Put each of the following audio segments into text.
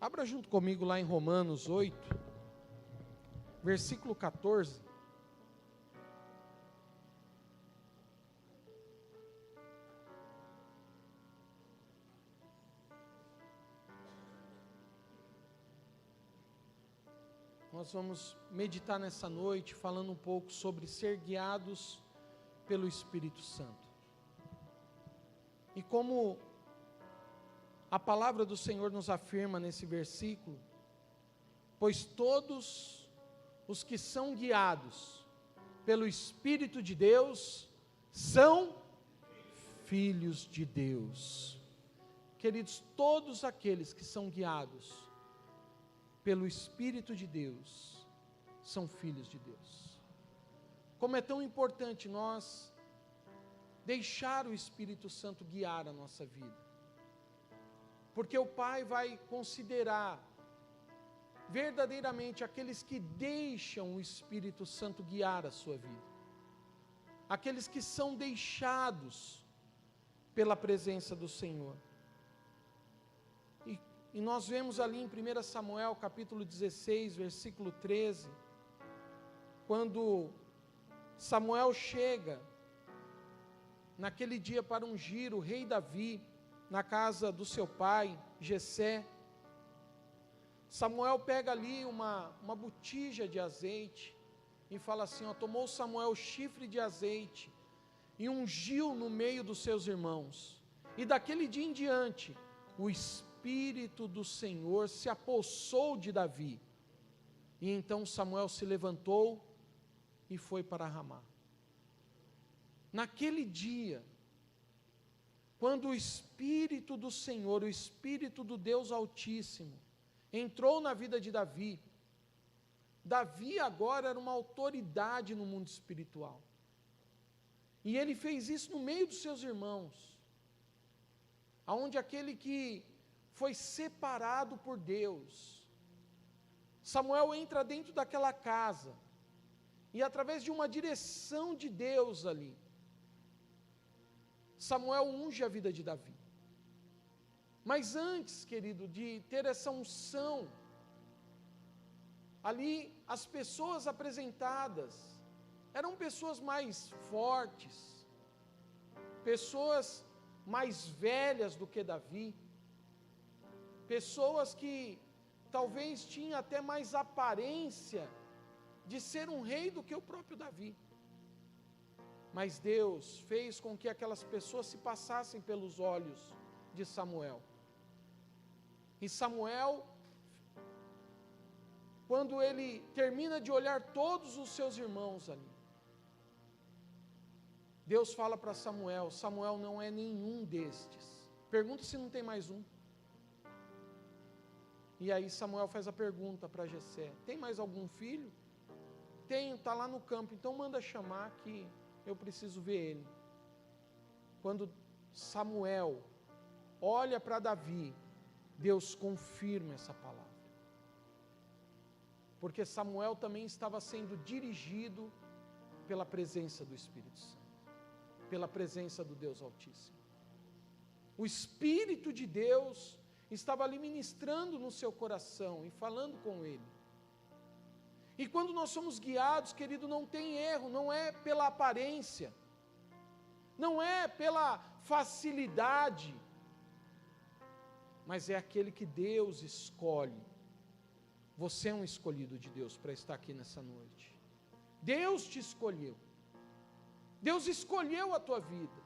Abra junto comigo lá em Romanos 8, versículo 14. Nós vamos meditar nessa noite falando um pouco sobre ser guiados pelo Espírito Santo. E como a palavra do Senhor nos afirma nesse versículo, pois todos os que são guiados pelo Espírito de Deus são filhos de Deus. Queridos, todos aqueles que são guiados pelo Espírito de Deus são filhos de Deus. Como é tão importante nós deixar o Espírito Santo guiar a nossa vida, porque o Pai vai considerar verdadeiramente aqueles que deixam o Espírito Santo guiar a sua vida, aqueles que são deixados pela presença do Senhor. E nós vemos ali em 1 Samuel capítulo 16, versículo 13, quando Samuel chega naquele dia para ungir o rei Davi na casa do seu pai, Jessé. Samuel pega ali uma botija de azeite e fala assim, tomou Samuel o chifre de azeite e ungiu no meio dos seus irmãos. E daquele dia em diante, o Espírito do Senhor se apossou de Davi. E então Samuel se levantou e foi para Ramá. Naquele dia, quando o Espírito do Senhor, o Espírito do Deus Altíssimo, entrou na vida de Davi, Davi agora era uma autoridade no mundo espiritual. E ele fez isso no meio dos seus irmãos, aonde aquele que foi separado por Deus, Samuel entra dentro daquela casa, e através de uma direção de Deus ali, Samuel unge a vida de Davi. Mas antes, querido, de ter essa unção, ali as pessoas apresentadas eram pessoas mais fortes, pessoas mais velhas do que Davi, pessoas que talvez tinham até mais aparência de ser um rei do que o próprio Davi. Mas Deus fez com que aquelas pessoas se passassem pelos olhos de Samuel. E Samuel, quando ele termina de olhar todos os seus irmãos ali, Deus fala para Samuel, Samuel não é nenhum destes. Pergunta se não tem mais um. E aí Samuel faz a pergunta para Jessé, tem mais algum filho? Tenho, está lá no campo, então manda chamar que eu preciso ver ele. Quando Samuel olha para Davi, Deus confirma essa palavra. Porque Samuel também estava sendo dirigido pela presença do Espírito Santo, pela presença do Deus Altíssimo. O Espírito de Deus estava ali ministrando no seu coração e falando com ele. E quando nós somos guiados, querido, não tem erro, não é pela aparência, não é pela facilidade, mas é aquele que Deus escolhe. Você é um escolhido de Deus para estar aqui nessa noite. Deus te escolheu. Deus escolheu a tua vida.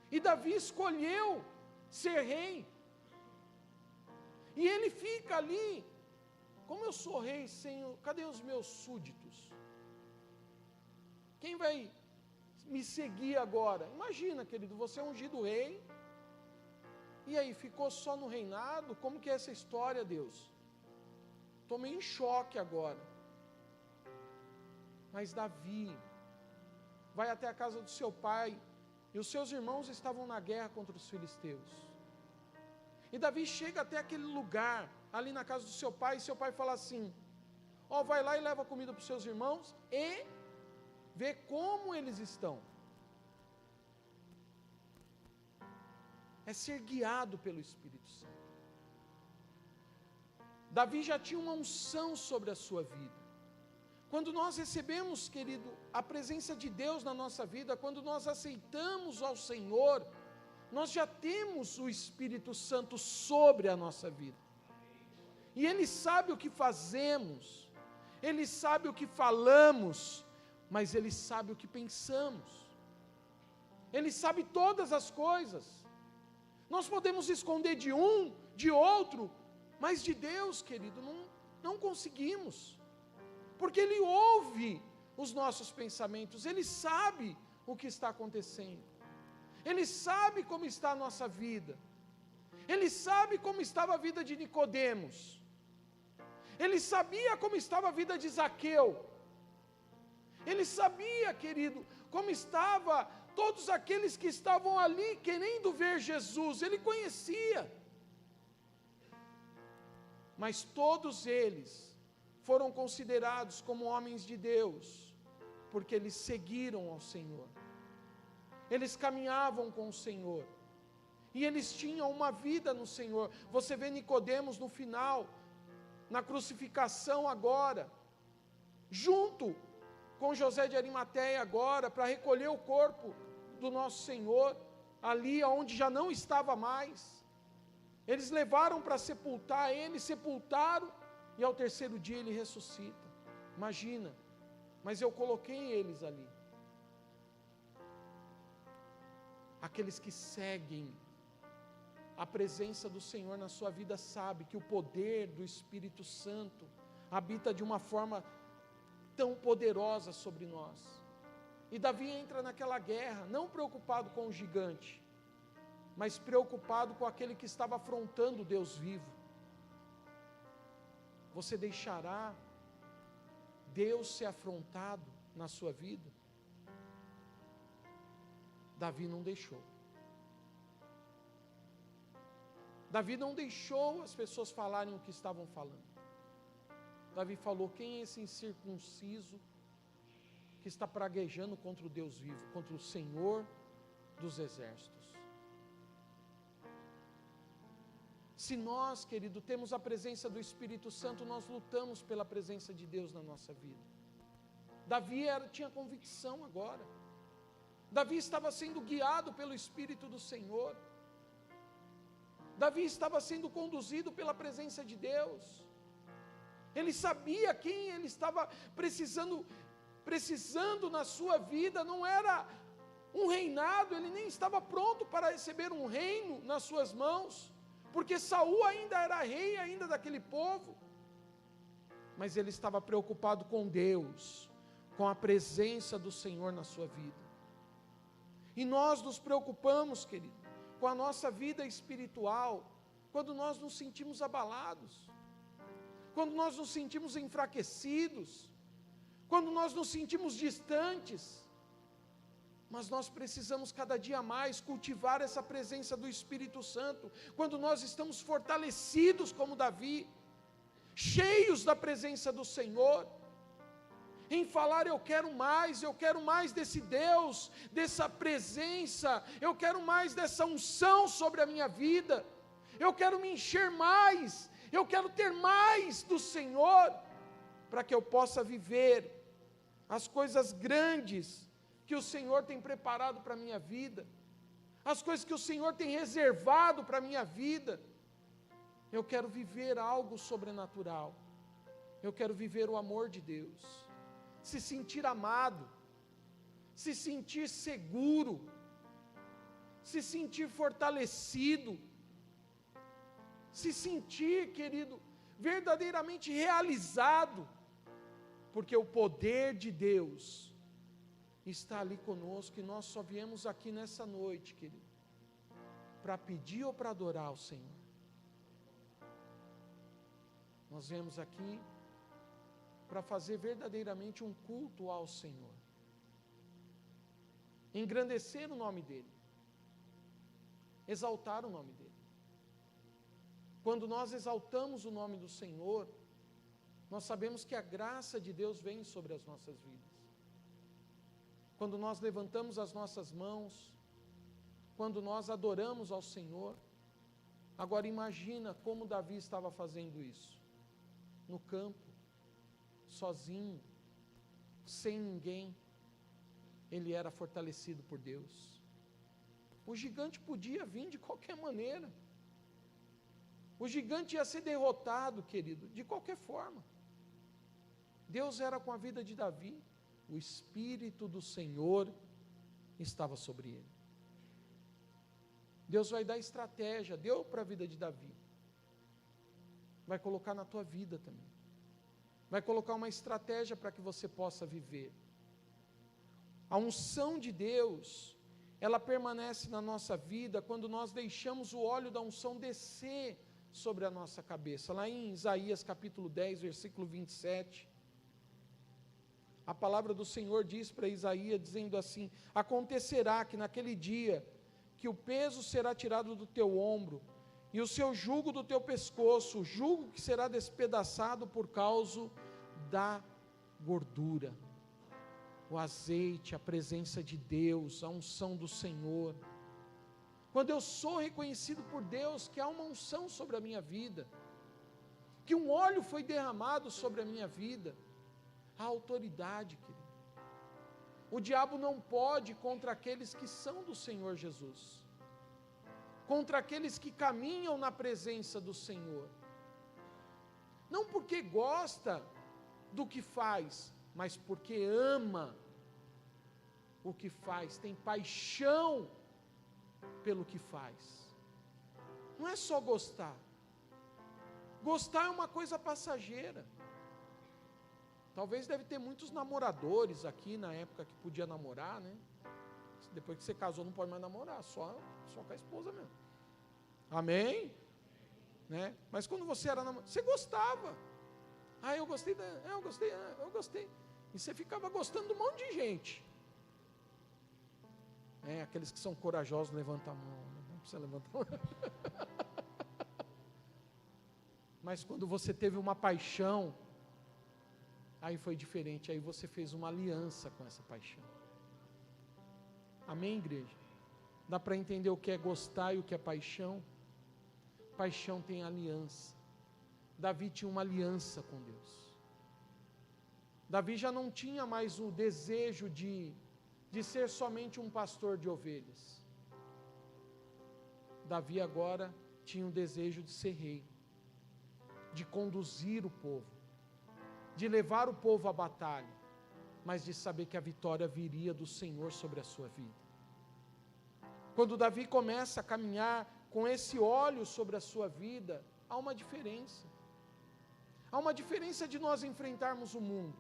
E Davi escolheu ser rei. E ele fica ali, como eu sou rei, Senhor, cadê os meus súditos? Quem vai me seguir agora? Imagina, querido, você é ungido rei, e aí, ficou só no reinado? Como que é essa história, Deus? Estou meio em choque agora. Mas Davi vai até a casa do seu pai, e os seus irmãos estavam na guerra contra os filisteus. E Davi chega até aquele lugar, ali na casa do seu pai, e seu pai fala assim, vai lá e leva comida para os seus irmãos, e vê como eles estão. É ser guiado pelo Espírito Santo. Davi já tinha uma unção sobre a sua vida. Quando nós recebemos, querido, a presença de Deus na nossa vida, quando nós aceitamos ao Senhor, nós já temos o Espírito Santo sobre a nossa vida. E Ele sabe o que fazemos, Ele sabe o que falamos, mas Ele sabe o que pensamos. Ele sabe todas as coisas. Nós podemos esconder de um, de outro, mas de Deus, querido, não conseguimos. Porque Ele ouve os nossos pensamentos, Ele sabe o que está acontecendo, Ele sabe como está a nossa vida, Ele sabe como estava a vida de Nicodemos, Ele sabia como estava a vida de Zaqueu, Ele sabia, querido, como estava todos aqueles que estavam ali querendo ver Jesus, Ele conhecia, mas todos eles foram considerados como homens de Deus, porque eles seguiram ao Senhor, eles caminhavam com o Senhor, e eles tinham uma vida no Senhor. Você vê Nicodemos no final, na crucificação agora, junto com José de Arimateia agora, para recolher o corpo do nosso Senhor, ali onde já não estava mais, eles levaram para sepultar ele, sepultaram, e ao terceiro dia ele ressuscita. Imagina, mas eu coloquei eles ali. Aqueles que seguem a presença do Senhor na sua vida sabem que o poder do Espírito Santo habita de uma forma tão poderosa sobre nós. E Davi entra naquela guerra, não preocupado com o gigante, mas preocupado com aquele que estava afrontando o Deus vivo. Você deixará Deus ser afrontado na sua vida? Davi não deixou. Davi não deixou as pessoas falarem o que estavam falando. Davi falou: quem é esse incircunciso que está praguejando contra o Deus vivo, contra o Senhor dos exércitos? Se nós, querido, temos a presença do Espírito Santo, nós lutamos pela presença de Deus na nossa vida. Davi tinha convicção agora. Davi estava sendo guiado pelo Espírito do Senhor. Davi estava sendo conduzido pela presença de Deus. Ele sabia quem ele estava precisando na sua vida. Não era um reinado, ele nem estava pronto para receber um reino nas suas mãos, porque Saul ainda era rei ainda daquele povo, mas ele estava preocupado com Deus, com a presença do Senhor na sua vida. E nós nos preocupamos, querido, com a nossa vida espiritual, quando nós nos sentimos abalados, quando nós nos sentimos enfraquecidos, quando nós nos sentimos distantes. Mas nós precisamos cada dia mais cultivar essa presença do Espírito Santo, quando nós estamos fortalecidos como Davi, cheios da presença do Senhor, em falar: eu quero mais desse Deus, dessa presença, eu quero mais dessa unção sobre a minha vida, eu quero me encher mais, eu quero ter mais do Senhor, para que eu possa viver as coisas grandes que o Senhor tem preparado para a minha vida, as coisas que o Senhor tem reservado para a minha vida. Eu quero viver algo sobrenatural, eu quero viver o amor de Deus, se sentir amado, se sentir seguro, se sentir fortalecido, se sentir, querido, verdadeiramente realizado, porque o poder de Deus está ali conosco, e nós só viemos aqui nessa noite, querido, para pedir ou para adorar ao Senhor. Nós viemos aqui para fazer verdadeiramente um culto ao Senhor, engrandecer o nome dEle, exaltar o nome dEle. Quando nós exaltamos o nome do Senhor, nós sabemos que a graça de Deus vem sobre as nossas vidas. Quando nós levantamos as nossas mãos, quando nós adoramos ao Senhor. Agora imagina como Davi estava fazendo isso. no campo, sozinho, sem ninguém, ele era fortalecido por Deus. O gigante podia vir de qualquer maneira. O gigante ia ser derrotado, querido, de qualquer forma. Deus era com a vida de Davi. O Espírito do Senhor estava sobre ele. Deus vai dar estratégia, deu para a vida de Davi. Vai colocar na tua vida também. Vai colocar uma estratégia para que você possa viver. A unção de Deus, ela permanece na nossa vida quando nós deixamos o óleo da unção descer sobre a nossa cabeça. Lá em Isaías capítulo 10, versículo 27, a palavra do Senhor diz para Isaías, dizendo assim: acontecerá que naquele dia, que o peso será tirado do teu ombro, e o seu jugo do teu pescoço, o jugo que será despedaçado por causa da gordura. O azeite, a presença de Deus, a unção do Senhor. Quando eu sou reconhecido por Deus, que há uma unção sobre a minha vida, que um óleo foi derramado sobre a minha vida, a autoridade, querido. O diabo não pode contra aqueles que são do Senhor Jesus, contra aqueles que caminham na presença do Senhor, não porque gosta do que faz, mas porque ama o que faz, tem paixão pelo que faz. Não é só gostar. Gostar é uma coisa passageira. Talvez deve ter muitos namoradores aqui na época que podia namorar, né? Depois que você casou não pode mais namorar, só com a esposa mesmo. Amém? Né? Mas quando você era namorado, você gostava. Eu gostei, eu gostei. E você ficava gostando de um monte de gente. Aqueles que são corajosos levantam a mão. Não precisa levantar a mão. Mas quando você teve uma paixão, aí foi diferente, aí você fez uma aliança com essa paixão. Amém, igreja? Dá para entender o que é gostar e o que é paixão? Paixão tem aliança. Davi tinha uma aliança com Deus. Davi já não tinha mais o desejo de ser somente um pastor de ovelhas. Davi agora tinha o desejo de ser rei, de conduzir o povo, de levar o povo à batalha, mas de saber que a vitória viria do Senhor sobre a sua vida. Quando Davi começa a caminhar com esse óleo sobre a sua vida, há uma diferença. Há uma diferença de nós enfrentarmos o mundo.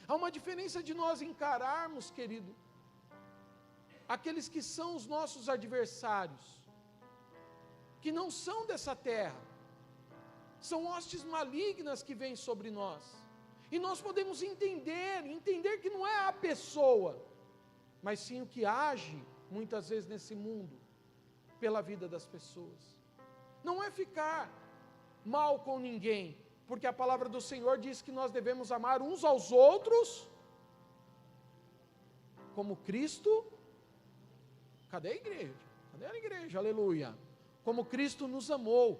Há uma diferença de nós encararmos, querido, aqueles que são os nossos adversários, que não são dessa terra, são hostes malignas que vêm sobre nós, e nós podemos entender que não é a pessoa, mas sim o que age, muitas vezes nesse mundo, pela vida das pessoas. Não é ficar mal com ninguém, porque a palavra do Senhor diz que nós devemos amar uns aos outros, como Cristo. Cadê a igreja? Cadê a igreja? Aleluia. Como Cristo nos amou.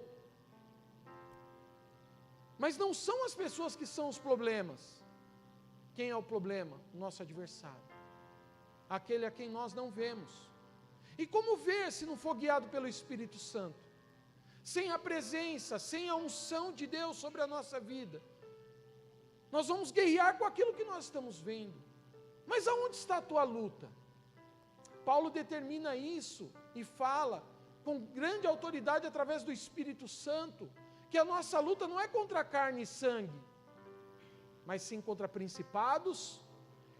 Mas não são as pessoas que são os problemas. Quem é o problema? O nosso adversário. Aquele a quem nós não vemos. E como ver se não for guiado pelo Espírito Santo? Sem a presença, sem a unção de Deus sobre a nossa vida, nós vamos guerrear com aquilo que nós estamos vendo. Mas aonde está a tua luta? Paulo determina isso e fala com grande autoridade através do Espírito Santo, que a nossa luta não é contra carne e sangue, mas sim contra principados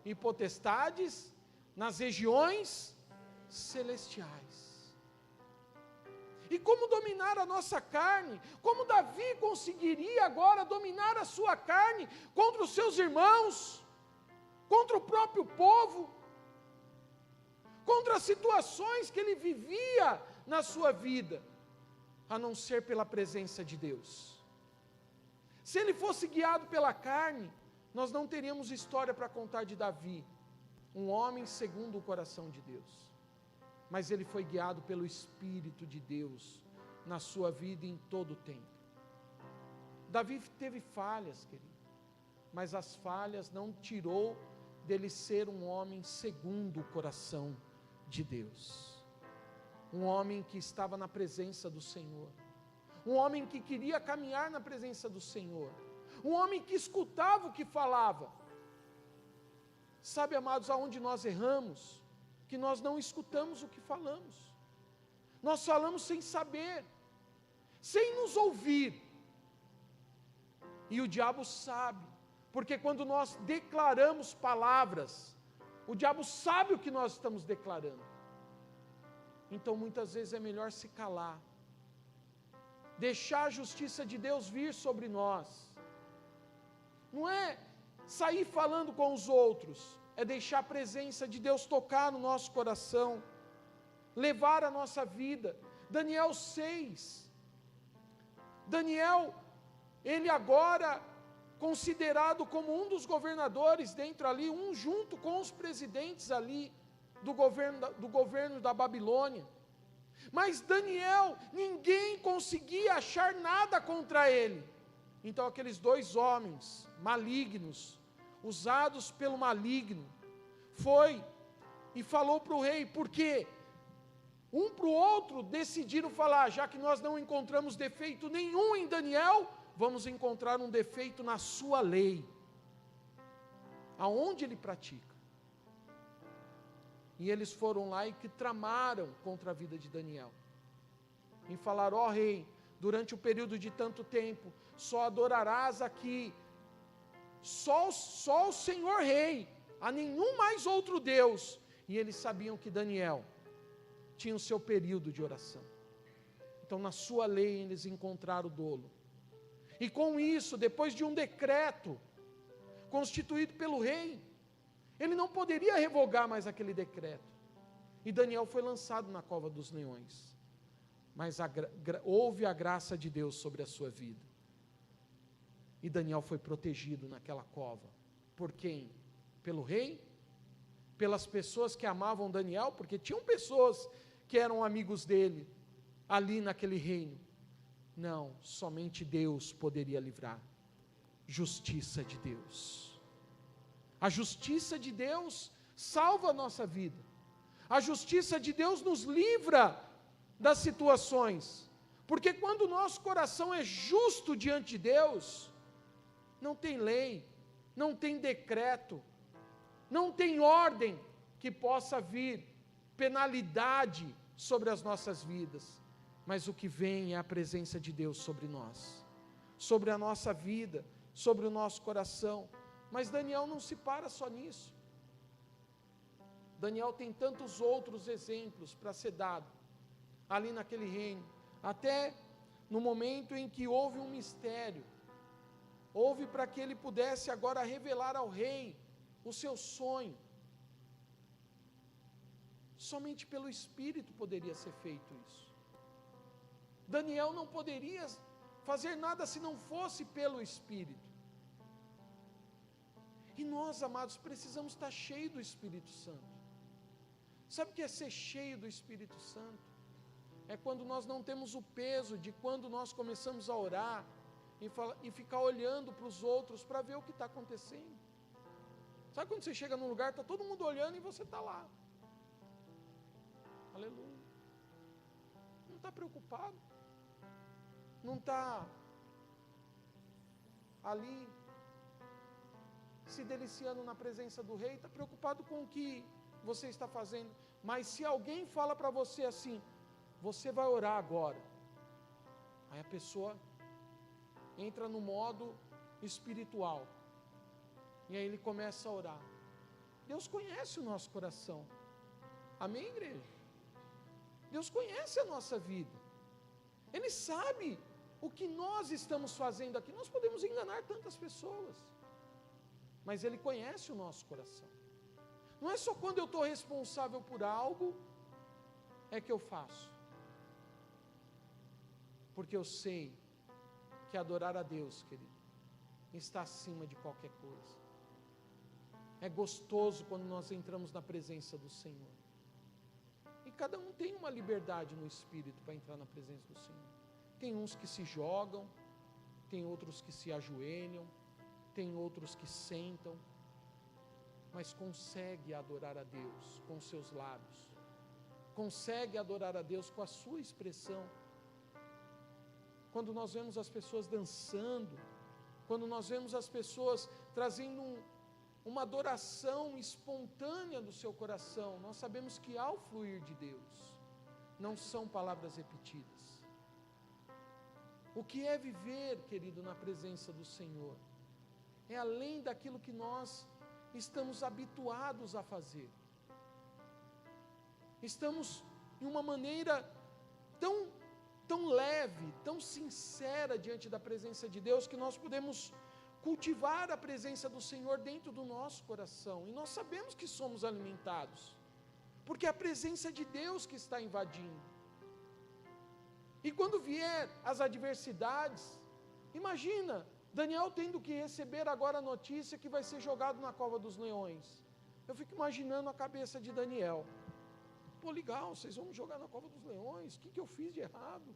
e potestades nas regiões celestiais. E como dominar a nossa carne? Como Davi conseguiria agora dominar a sua carne contra os seus irmãos, contra o próprio povo, contra as situações que ele vivia na sua vida, a não ser pela presença de Deus? Se ele fosse guiado pela carne, nós não teríamos história para contar de Davi, um homem segundo o coração de Deus. Mas ele foi guiado pelo Espírito de Deus na sua vida em todo o tempo. Davi teve falhas, querido, mas as falhas não tirou dele ser um homem segundo o coração de Deus, um homem que estava na presença do Senhor, um homem que queria caminhar na presença do Senhor, um homem que escutava o que falava. Sabe, amados, aonde nós erramos? Que nós não escutamos o que falamos, nós falamos sem saber, sem nos ouvir, e o diabo sabe, porque quando nós declaramos palavras, o diabo sabe o que nós estamos declarando, então muitas vezes é melhor se calar, deixar a justiça de Deus vir sobre nós, não é sair falando com os outros, é deixar a presença de Deus tocar no nosso coração, levar a nossa vida. Daniel 6, Daniel, ele agora considerado como um dos governadores dentro ali, junto com os presidentes ali do governo da Babilônia, mas Daniel, ninguém conseguia achar nada contra ele. Então aqueles dois homens malignos, usados pelo maligno, foi e falou para o rei, porque um para o outro decidiram falar, já que nós não encontramos defeito nenhum em Daniel, vamos encontrar um defeito na sua lei, aonde ele pratica. E eles foram lá e que tramaram contra a vida de Daniel, e falaram, ó rei, durante o período de tanto tempo, só adorarás aqui, só o Senhor Rei, a nenhum mais outro Deus. E eles sabiam que Daniel tinha o seu período de oração, então na sua lei eles encontraram o dolo, e com isso, depois de um decreto, constituído pelo rei, ele não poderia revogar mais aquele decreto, e Daniel foi lançado na cova dos leões, mas houve a graça de Deus sobre a sua vida, e Daniel foi protegido naquela cova, por quem? Pelo rei? Pelas pessoas que amavam Daniel, porque tinham pessoas que eram amigos dele, ali naquele reino? Não, somente Deus poderia livrar. Justiça de Deus, a justiça de Deus salva a nossa vida, a justiça de Deus nos livra das situações, porque quando o nosso coração é justo diante de Deus, não tem lei, não tem decreto, não tem ordem que possa vir penalidade sobre as nossas vidas, mas o que vem é a presença de Deus sobre nós, sobre a nossa vida, sobre o nosso coração. Mas Daniel não se para só nisso, Daniel tem tantos outros exemplos para ser dado, ali naquele reino, até no momento em que houve um mistério, houve para que ele pudesse agora revelar ao rei o seu sonho, somente pelo Espírito poderia ser feito isso, Daniel não poderia fazer nada se não fosse pelo Espírito, e nós, amados, precisamos estar cheios do Espírito Santo. Sabe o que é ser cheio do Espírito Santo? É quando nós não temos o peso de quando nós começamos a orar, e ficar olhando para os outros, para ver o que está acontecendo. Sabe quando você chega num lugar, está todo mundo olhando e você está lá, aleluia, não está preocupado, não está ali, se deliciando na presença do rei, está preocupado com o que você está fazendo. Mas se alguém fala para você assim, você vai orar agora, aí a pessoa entra no modo espiritual, e aí ele começa a orar. Deus conhece o nosso coração, amém, igreja? Deus conhece a nossa vida, Ele sabe o que nós estamos fazendo aqui. Nós podemos enganar tantas pessoas, mas Ele conhece o nosso coração. Não é só quando eu estou responsável por algo é que eu faço, porque eu sei que adorar a Deus, querido, está acima de qualquer coisa. É gostoso quando nós entramos na presença do Senhor, e cada um tem uma liberdade no Espírito para entrar na presença do Senhor. Tem uns que se jogam, tem outros que se ajoelham, tem outros que sentam, mas consegue adorar a Deus com seus lábios, consegue adorar a Deus com a sua expressão. Quando nós vemos as pessoas dançando, quando nós vemos as pessoas trazendo uma adoração espontânea do seu coração, nós sabemos que há o fluir de Deus, não são palavras repetidas. O que é viver, querido, na presença do Senhor? É além daquilo que nós estamos habituados a fazer. Estamos em uma maneira tão leve, tão sincera diante da presença de Deus, que nós podemos cultivar a presença do Senhor dentro do nosso coração, e nós sabemos que somos alimentados, porque é a presença de Deus que está invadindo. E quando vier as adversidades, imagina, Daniel tendo que receber agora a notícia que vai ser jogado na cova dos leões. Eu fico imaginando a cabeça de Daniel. Pô, legal, vocês vão me jogar na cova dos leões, o que eu fiz de errado?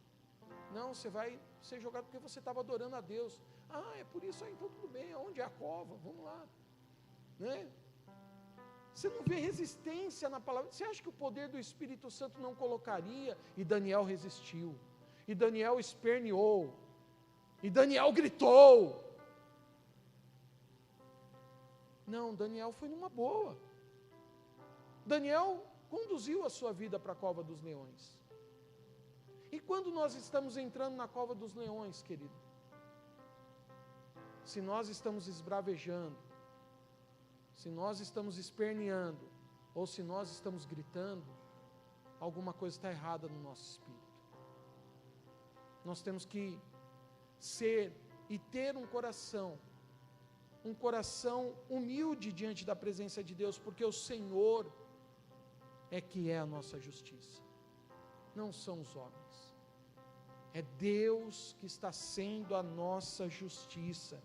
Não, você vai ser jogado porque você estava adorando a Deus. Ah, é por isso aí, então tudo bem, aonde é a cova? Vamos lá. Né? Você não vê resistência na palavra. Você acha que o poder do Espírito Santo não colocaria? E Daniel resistiu, e Daniel esperneou, e Daniel gritou. Não, Daniel foi numa boa. Daniel conduziu a sua vida para a cova dos leões. E quando nós estamos entrando na cova dos leões, querido, se nós estamos esbravejando, se nós estamos esperneando, ou se nós estamos gritando, alguma coisa está errada no nosso espírito. Nós temos que ser e ter um coração humilde diante da presença de Deus, porque o Senhor é que é a nossa justiça, não são os homens. É Deus que está sendo a nossa justiça.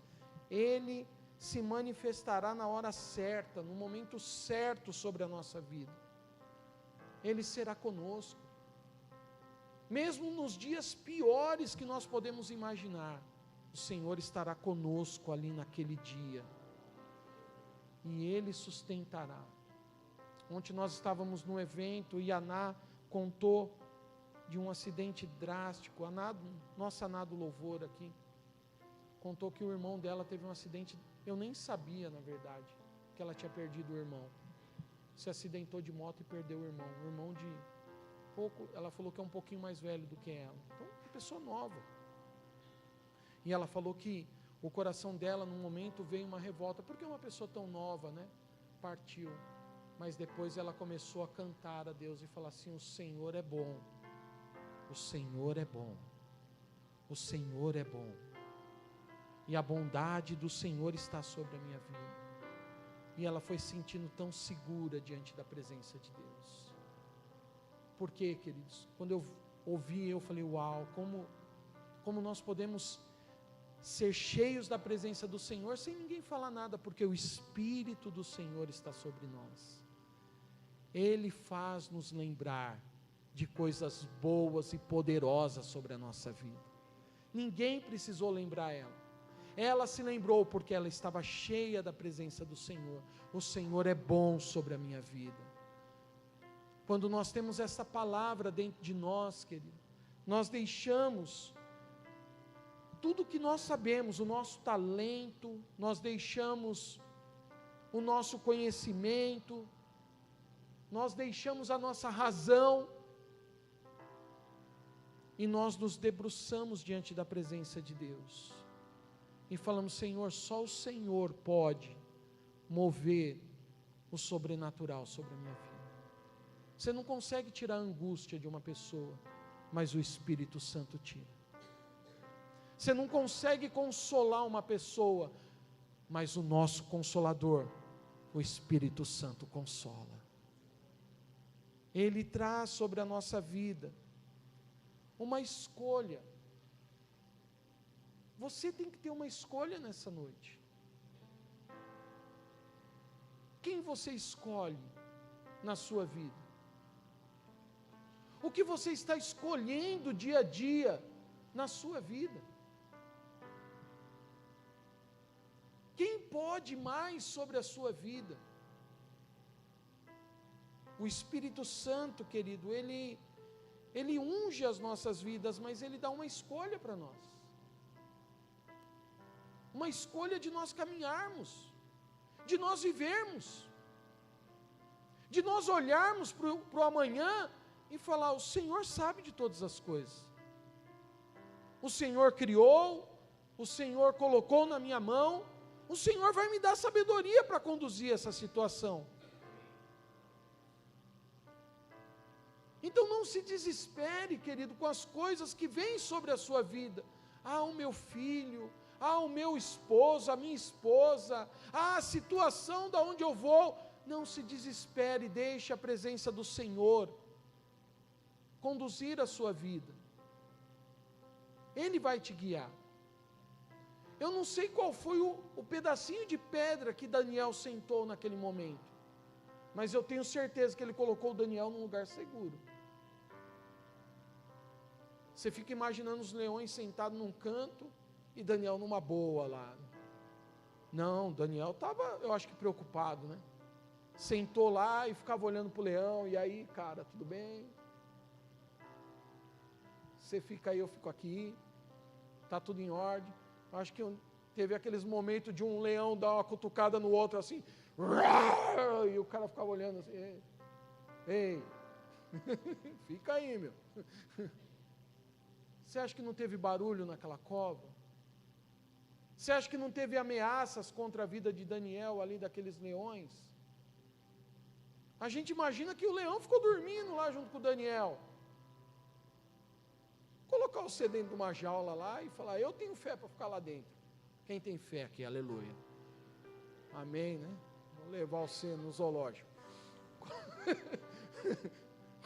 Ele se manifestará na hora certa, no momento certo sobre a nossa vida. Ele será conosco. Mesmo nos dias piores que nós podemos imaginar, o Senhor estará conosco ali naquele dia. E Ele sustentará. Ontem nós estávamos num evento e a Aná contou de um acidente drástico. Nossa Aná do louvor aqui contou que o irmão dela teve um acidente. Eu nem sabia, na verdade, que ela tinha perdido o irmão. Se acidentou de moto e perdeu o irmão. O irmão de pouco, ela falou que é um pouquinho mais velho do que ela. Então, uma pessoa nova. E ela falou que o coração dela, num momento, veio uma revolta. Porque uma pessoa tão nova, né, partiu. Mas depois ela começou a cantar a Deus e falar assim: o Senhor é bom. O Senhor é bom. O Senhor é bom. E a bondade do Senhor está sobre a minha vida. E ela foi se sentindo tão segura diante da presença de Deus. Por quê, queridos? Quando eu ouvi, eu falei: uau, como nós podemos ser cheios da presença do Senhor sem ninguém falar nada, porque o Espírito do Senhor está sobre nós. Ele faz nos lembrar de coisas boas e poderosas sobre a nossa vida. Ninguém precisou lembrar ela. Ela se lembrou porque ela estava cheia da presença do Senhor. O Senhor é bom sobre a minha vida. Quando nós temos essa palavra dentro de nós, querido, nós deixamos tudo que nós sabemos, o nosso talento, nós deixamos o nosso conhecimento, nós deixamos a nossa razão, e nós nos debruçamos diante da presença de Deus, e falamos: Senhor, só o Senhor pode mover o sobrenatural sobre a minha vida. Você não consegue tirar a angústia de uma pessoa, mas o Espírito Santo tira. Você não consegue consolar uma pessoa, mas o nosso Consolador, o Espírito Santo, consola. Ele traz sobre a nossa vida uma escolha. Você tem que ter uma escolha nessa noite. Quem você escolhe na sua vida? O que você está escolhendo dia a dia na sua vida? pode mais sobre a sua vida. O Espírito Santo, querido, ele unge as nossas vidas, mas ele dá uma escolha para nós. Uma escolha de nós caminharmos, de nós vivermos, de nós olharmos para o amanhã e falar: o Senhor sabe de todas as coisas. O Senhor criou, o Senhor colocou na minha mão, o Senhor vai me dar sabedoria para conduzir essa situação. Então não se desespere, querido, com as coisas que vêm sobre a sua vida. Ah, o meu filho, ah, o meu esposo, a minha esposa, ah, a situação da onde eu vou. Não se desespere, deixe a presença do Senhor conduzir a sua vida. Ele vai te guiar. Eu não sei qual foi o pedacinho de pedra que Daniel sentou naquele momento, mas eu tenho certeza que ele colocou Daniel num lugar seguro. Você fica imaginando os leões sentados num canto e Daniel numa boa lá. Não, Daniel estava, eu acho que preocupado, né? Sentou lá e ficava olhando para o leão, e aí, cara, tudo bem? Você fica aí, eu fico aqui, está tudo em ordem. Acho que teve aqueles momentos de um leão dar uma cutucada no outro assim, e o cara ficava olhando assim, ei, fica aí, meu. Você acha que não teve barulho naquela cova? Você acha que não teve ameaças contra a vida de Daniel ali daqueles leões? A gente imagina que o leão ficou dormindo lá junto com Daniel. Colocar você dentro de uma jaula lá e falar: eu tenho fé para ficar lá dentro. Quem tem fé aqui? Aleluia. Amém, né? Vou levar você no zoológico.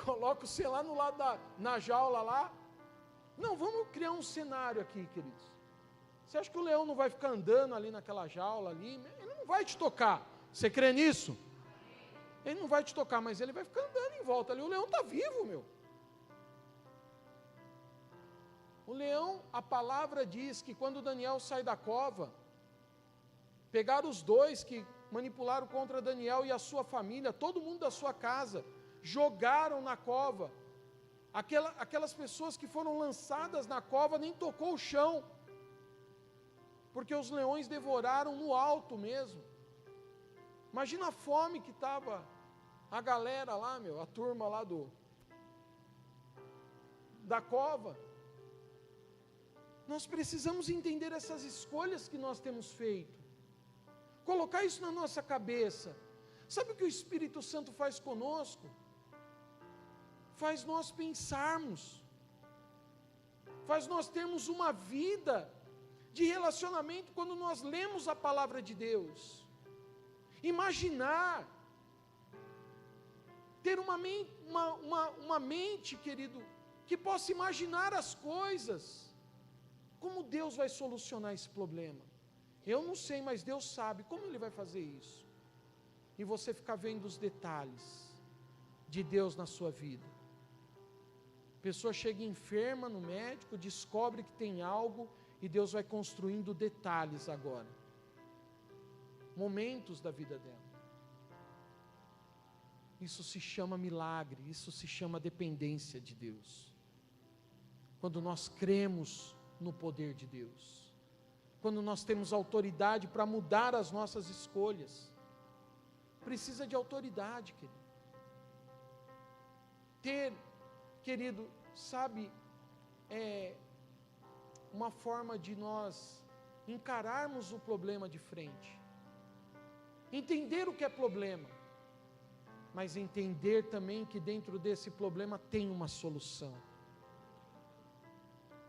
Coloca você lá no lado na jaula lá. Não, vamos criar um cenário aqui, queridos. Você acha que o leão não vai ficar andando ali naquela jaula ali? Ele não vai te tocar. Você crê nisso? Ele não vai te tocar, mas ele vai ficar andando em volta ali. O leão está vivo, meu. O leão, a palavra diz que quando Daniel sai da cova, pegaram os dois que manipularam contra Daniel e a sua família, todo mundo da sua casa, jogaram na cova. Aquelas pessoas que foram lançadas na cova nem tocou o chão, porque os leões devoraram no alto mesmo. Imagina a fome que estava a galera lá, meu, a turma lá da cova. Nós precisamos entender essas escolhas que nós temos feito, colocar isso na nossa cabeça. Sabe o que o Espírito Santo faz conosco? Faz nós pensarmos, faz nós termos uma vida de relacionamento quando nós lemos a palavra de Deus. Imaginar, ter uma mente, querido, que possa imaginar as coisas. Como Deus vai solucionar esse problema? Eu não sei, mas Deus sabe como Ele vai fazer isso. E você ficar vendo os detalhes de Deus na sua vida. A pessoa chega enferma no médico, descobre que tem algo, e Deus vai construindo detalhes agora. Momentos da vida dela. Isso se chama milagre, isso se chama dependência de Deus. Quando nós cremos no poder de Deus, quando nós temos autoridade para mudar as nossas escolhas, precisa de autoridade, querido. Querido, sabe, uma forma de nós encararmos o problema de frente, entender o que é problema, mas entender também que dentro desse problema tem uma solução.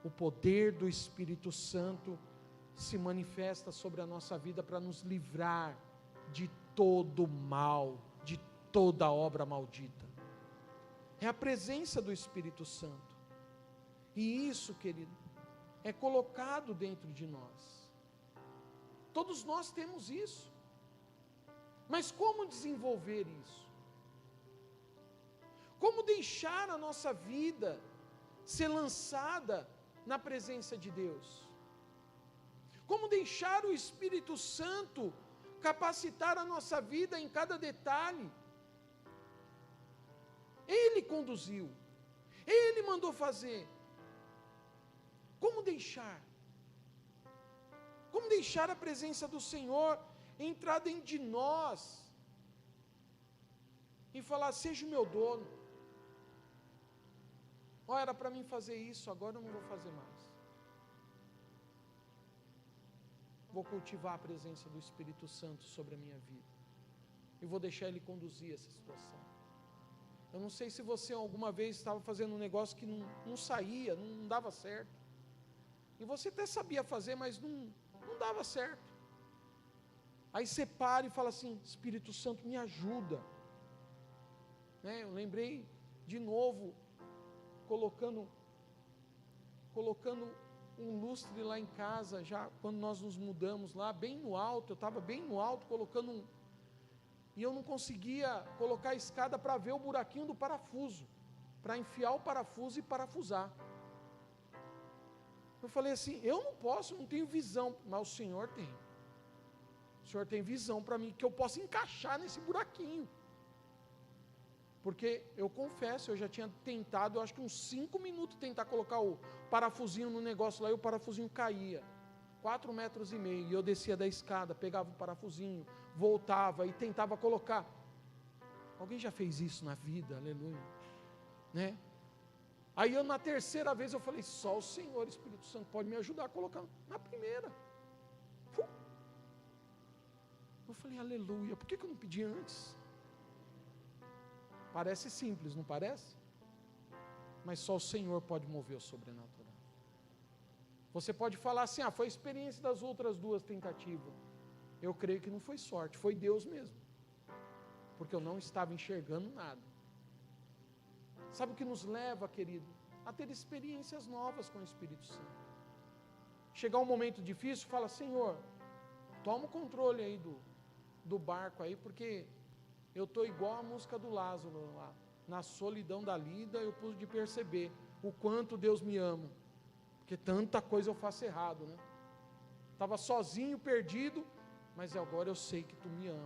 O poder do Espírito Santo se manifesta sobre a nossa vida para nos livrar de todo mal, de toda obra maldita. É a presença do Espírito Santo. E isso, querido, é colocado dentro de nós. Todos nós temos isso. Mas como desenvolver isso? Como deixar a nossa vida ser lançada na presença de Deus? Como deixar o Espírito Santo capacitar a nossa vida em cada detalhe. Ele conduziu, Ele mandou fazer. Como deixar? Como deixar a presença do Senhor entrar dentro de nós e falar: seja o meu dono. Ó, era para mim fazer isso, agora eu não vou fazer mais. Vou cultivar a presença do Espírito Santo sobre a minha vida. E vou deixar Ele conduzir essa situação. Eu não sei se você alguma vez estava fazendo um negócio que não saía, não dava certo. E você até sabia fazer, mas não dava certo. Aí você para e fala assim: Espírito Santo, me ajuda. Né? Eu lembrei de novo, colocando um lustre lá em casa, já quando nós nos mudamos lá, bem no alto, eu estava bem no alto, colocando e eu não conseguia colocar a escada para ver o buraquinho do parafuso, para enfiar o parafuso e parafusar. Eu falei assim: eu não posso, não tenho visão, mas o Senhor tem. O Senhor tem visão para mim, que eu possa encaixar nesse buraquinho. Porque eu confesso, eu já tinha tentado, eu acho que uns 5 minutos, tentar colocar o parafusinho no negócio lá, e o parafusinho caía, 4,5 metros, e eu descia da escada, pegava o parafusinho, voltava e tentava colocar. Alguém já fez isso na vida? Aleluia, né? Aí eu, na terceira vez, eu falei: só o Senhor, Espírito Santo, pode me ajudar a colocar na primeira. Eu falei: aleluia, por que eu não pedi antes? Parece simples, não parece? Mas só o Senhor pode mover o sobrenatural. Você pode falar assim: foi a experiência das outras 2 tentativas. Eu creio que não foi sorte, foi Deus mesmo. Porque eu não estava enxergando nada. Sabe o que nos leva, querido? A ter experiências novas com o Espírito Santo. Chegar um momento difícil, fala: Senhor, toma o controle aí do barco aí, porque eu estou igual a música do Lázaro lá. Na solidão da lida eu pude perceber o quanto Deus me ama. Porque tanta coisa eu faço errado, né? Estava sozinho, perdido, mas agora eu sei que Tu me ama.